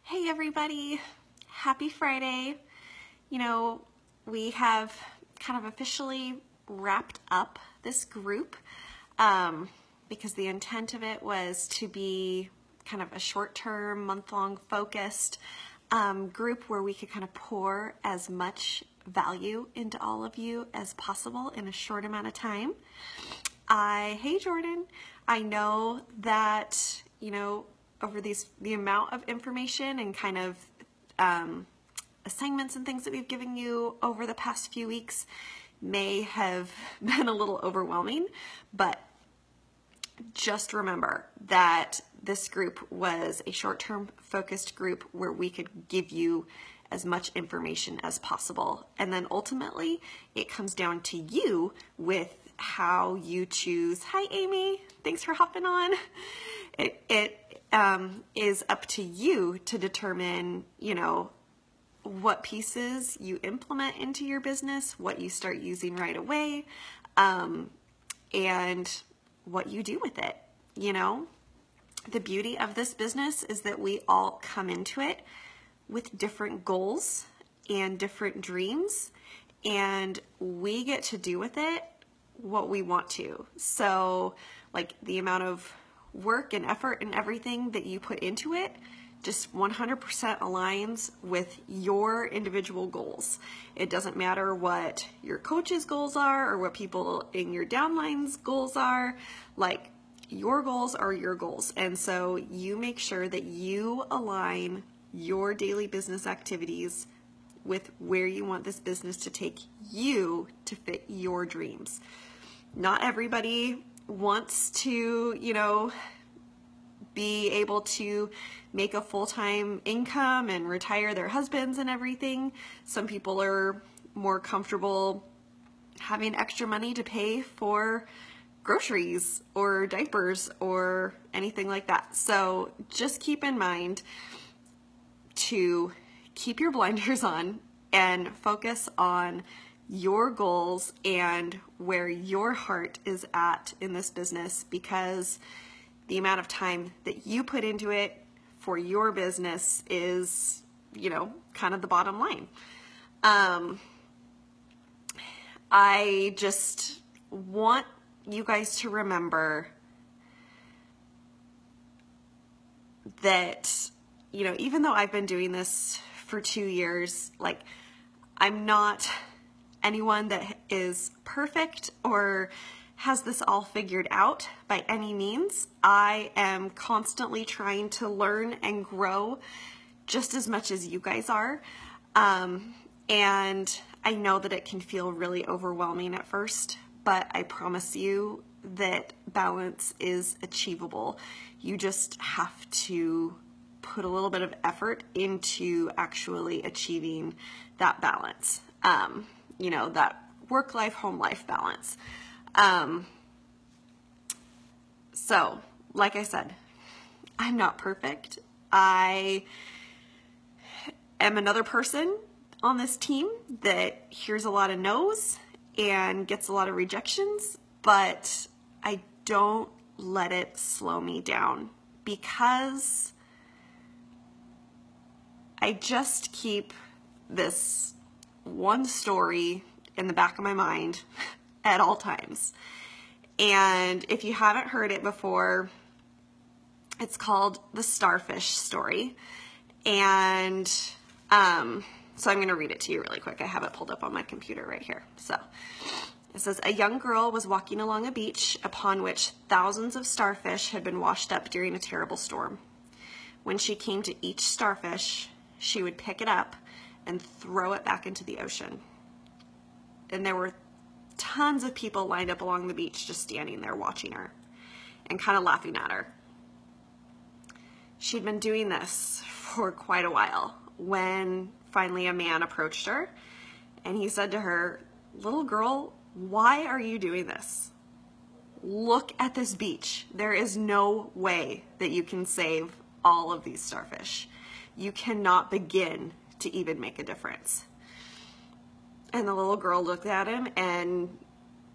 Hey everybody, happy Friday. You know, we have kind of officially wrapped up this group because the intent of it was to be kind of a short-term, month-long focused group where we could kind of pour as much value into all of you as possible in a short amount of time. Hey Jordan, I know that, you know, over the amount of information and kind of assignments and things that we've given you over the past few weeks may have been a little overwhelming, but just remember that this group was a short-term focused group where we could give you as much information as possible. And then ultimately it comes down to you with how you choose. Hi Amy, thanks for hopping on. It is up to you to determine, you know, what pieces you implement into your business, what you start using right away, and what you do with it. You know, the beauty of this business is that we all come into it with different goals and different dreams, and we get to do with it what we want to. So like the amount of work and effort and everything that you put into it just 100% aligns with your individual goals. It doesn't matter what your coach's goals are or what people in your downline's goals are. Like, your goals are your goals. And so you make sure that you align your daily business activities with where you want this business to take you to fit your dreams. Not everybody wants to, you know, be able to make a full-time income and retire their husbands and everything. Some people are more comfortable having extra money to pay for groceries or diapers or anything like that. So just keep in mind to keep your blinders on and focus on your goals and where your heart is at in this business, because the amount of time that you put into it for your business is, you know, kind of the bottom line. I just want you guys to remember that, you know, even though I've been doing this for 2 years, like, I'm not anyone that is perfect or has this all figured out by any means. I am constantly trying to learn and grow just as much as you guys are. And I know that it can feel really overwhelming at first, but I promise you that balance is achievable. You just have to put a little bit of effort into actually achieving that balance. You know, that work-life, home-life balance. So, like I said, I'm not perfect. I am another person on this team that hears a lot of no's and gets a lot of rejections, but I don't let it slow me down, because I just keep this one story in the back of my mind at all times. And if you haven't heard it before, it's called the Starfish Story. And so I'm going to read it to you really quick. I have it pulled up on my computer right here. So it says, a young girl was walking along a beach upon which thousands of starfish had been washed up during a terrible storm. When she came to each starfish, she would pick it up and throw it back into the ocean. And there were tons of people lined up along the beach just standing there watching her and kind of laughing at her. She'd been doing this for quite a while when finally a man approached her, and he said to her, "Little girl, why are you doing this? Look at this beach. There is no way that you can save all of these starfish. You cannot begin to even make a difference." And the little girl looked at him and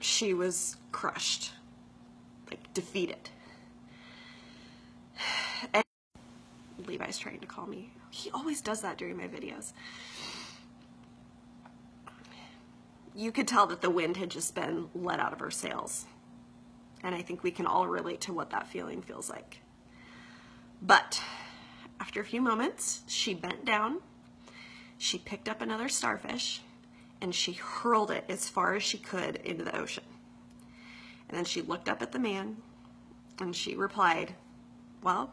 she was crushed, like defeated. And I believe Levi's trying to call me. He always does that during my videos. You could tell that the wind had just been let out of her sails. And I think we can all relate to what that feeling feels like. But after a few moments, she bent down, she picked up another starfish, and she hurled it as far as she could into the ocean. And then she looked up at the man and she replied, well,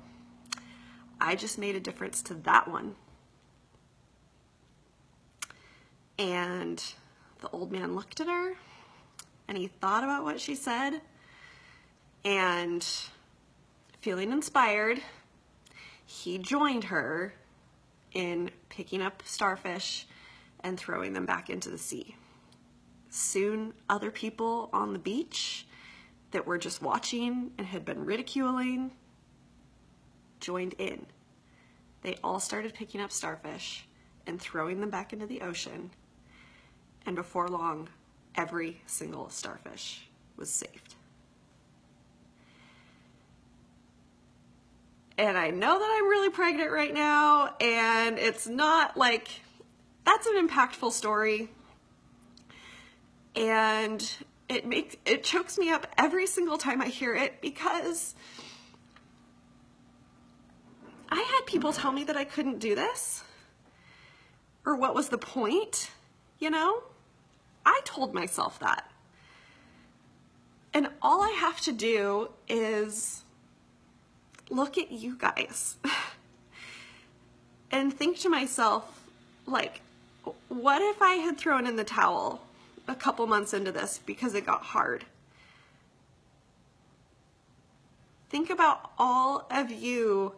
I just made a difference to that one. And the old man looked at her and he thought about what she said, and feeling inspired, he joined her in picking up starfish and throwing them back into the sea. Soon, other people on the beach that were just watching and had been ridiculing joined in. They all started picking up starfish and throwing them back into the ocean, and before long, every single starfish was saved. And I know that I'm really pregnant right now, and it's not like, that's an impactful story. And it chokes me up every single time I hear it, because I had people tell me that I couldn't do this, or what was the point, you know? I told myself that. And all I have to do is look at you guys and think to myself, like, what if I had thrown in the towel a couple months into this because it got hard? Think about all of you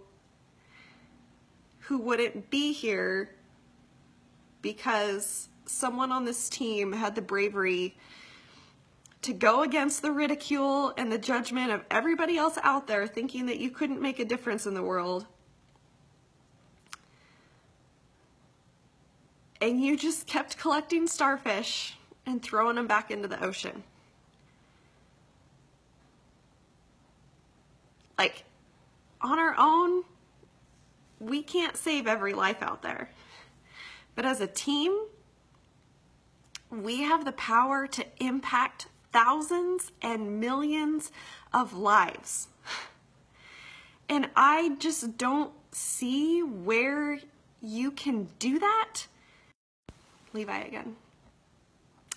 who wouldn't be here because someone on this team had the bravery to go against the ridicule and the judgment of everybody else out there thinking that you couldn't make a difference in the world. And you just kept collecting starfish and throwing them back into the ocean. Like, on our own, we can't save every life out there. But as a team, we have the power to impact thousands and millions of lives. And I just don't see where you can do that. Levi again.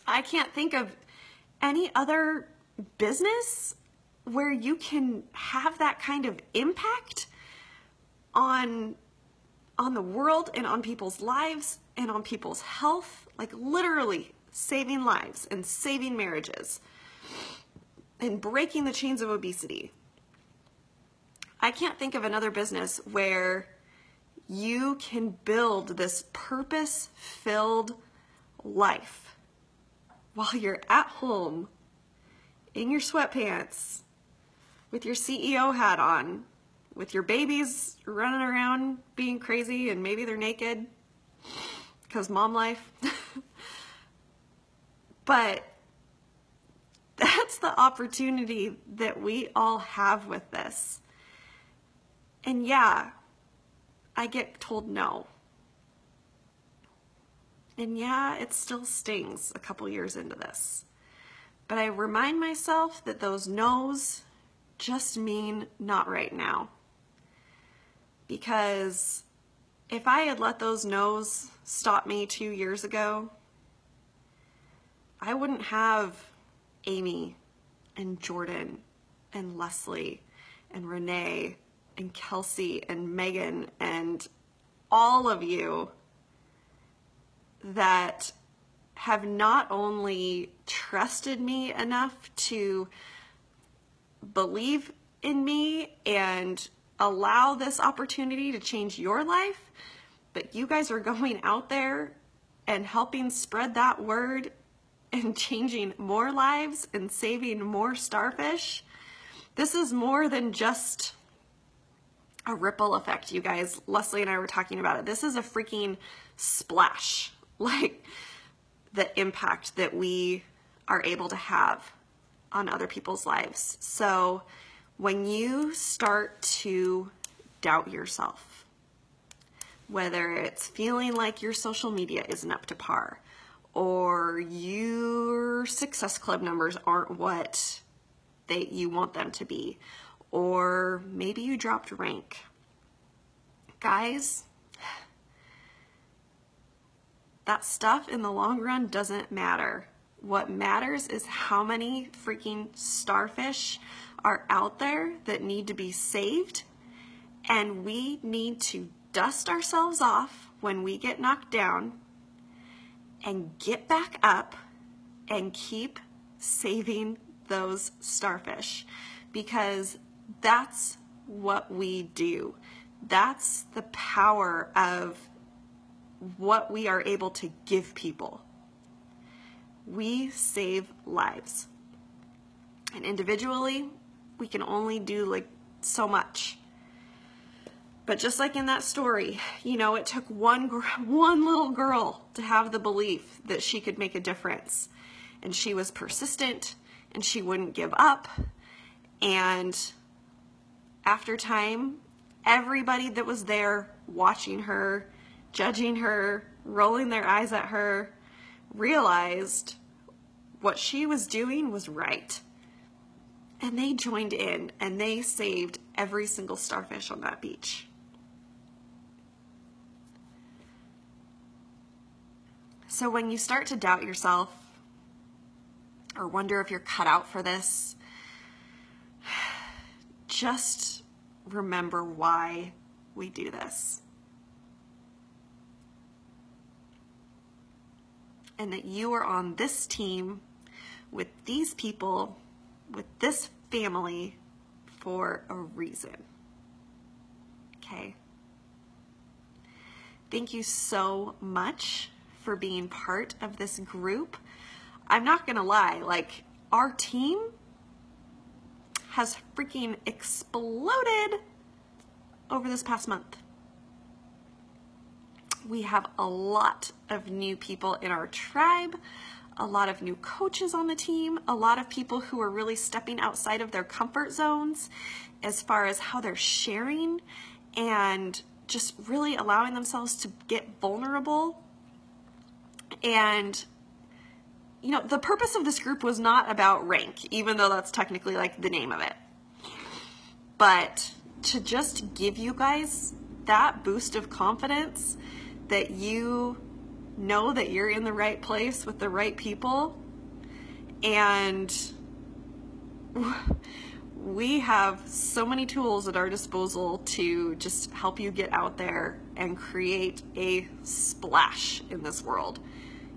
I can't think of any other business where you can have that kind of impact on the world and on people's lives and on people's health, like literally saving lives and saving marriages and breaking the chains of obesity. I can't think of another business where you can build this purpose-filled life while you're at home in your sweatpants with your CEO hat on, with your babies running around being crazy and maybe they're naked because mom life. But that's the opportunity that we all have with this. And yeah, I get told no. And yeah, it still stings a couple years into this. But I remind myself that those no's just mean not right now. Because if I had let those no's stop me 2 years ago, I wouldn't have Amy and Jordan and Leslie and Renee and Kelsey and Megan and all of you that have not only trusted me enough to believe in me and allow this opportunity to change your life, but you guys are going out there and helping spread that word and changing more lives and saving more starfish. This is more than just a ripple effect, you guys. Leslie and I were talking about it. This is a freaking splash, like the impact that we are able to have on other people's lives. So when you start to doubt yourself, whether it's feeling like your social media isn't up to par, or your Success Club numbers aren't what you want them to be, or maybe you dropped rank. Guys, that stuff in the long run doesn't matter. What matters is how many freaking starfish are out there that need to be saved, and we need to dust ourselves off when we get knocked down and get back up and keep saving those starfish, because that's what we do. That's the power of what we are able to give people. We save lives. And individually, we can only do like so much. But just like in that story, you know, it took one little girl to have the belief that she could make a difference. And she was persistent, and she wouldn't give up. And after time, everybody that was there watching her, judging her, rolling their eyes at her, realized what she was doing was right. And they joined in, and they saved every single starfish on that beach. So when you start to doubt yourself or wonder if you're cut out for this, just remember why we do this. And that you are on this team with these people, with this family, for a reason. Okay? Thank you so much for being part of this group. I'm not gonna lie, like, our team has freaking exploded over this past month. We have a lot of new people in our tribe, a lot of new coaches on the team, a lot of people who are really stepping outside of their comfort zones as far as how they're sharing and just really allowing themselves to get vulnerable. And, you know, the purpose of this group was not about rank, even though that's technically like the name of it. But to just give you guys that boost of confidence that you know that you're in the right place with the right people. And we have so many tools at our disposal to just help you get out there and create a splash in this world.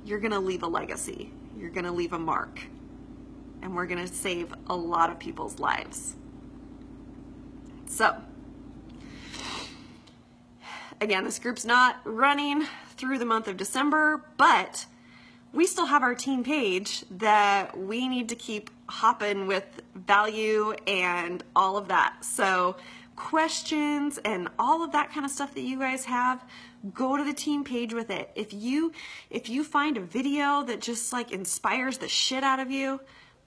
You're gonna leave a legacy. You're gonna leave a mark. And we're gonna save a lot of people's lives. So, again, this group's not running through the month of December, but we still have our team page that we need to keep hopping with value and all of that. So questions and all of that kind of stuff that you guys have, go to the team page with it. If you find a video that just like inspires the shit out of you,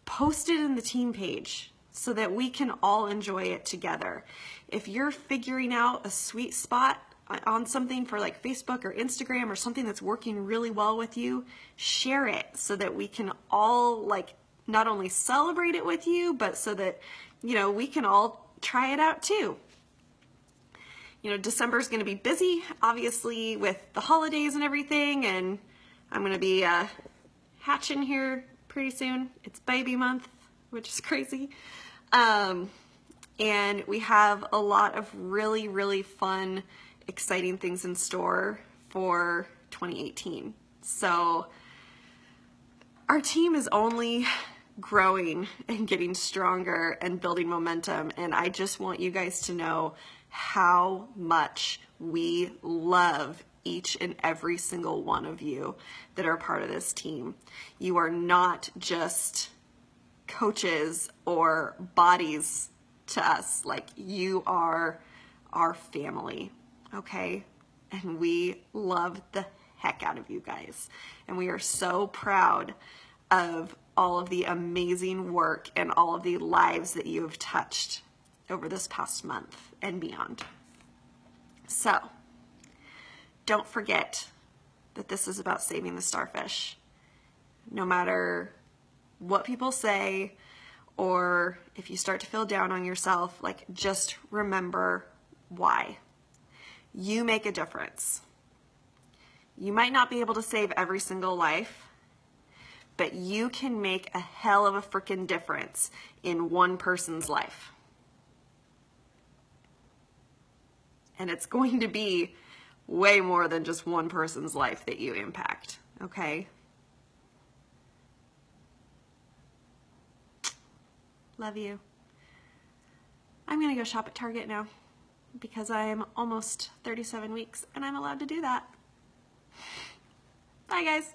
post it in the team page so that we can all enjoy it together. If you're figuring out a sweet spot on something for like Facebook or Instagram or something that's working really well with you, share it so that we can all like not only celebrate it with you, but so that, you know, we can all try it out too. You know, December is going to be busy, obviously, with the holidays and everything, and I'm going to be hatching here pretty soon. It's baby month, which is crazy. And we have a lot of really, really fun, exciting things in store for 2018. So our team is only growing and getting stronger and building momentum, and I just want you guys to know how much we love each and every single one of you that are part of this team. You are not just coaches or bodies to us, like you are our family, okay? And we love the heck out of you guys. And we are so proud of all of the amazing work and all of the lives that you have touched over this past month and beyond. So, don't forget that this is about saving the starfish. No matter what people say, or if you start to feel down on yourself, like, just remember why. You make a difference. You might not be able to save every single life, but you can make a hell of a freaking difference in one person's life. And it's going to be way more than just one person's life that you impact, okay? Love you. I'm gonna go shop at Target now because I am almost 37 weeks and I'm allowed to do that. Bye, guys.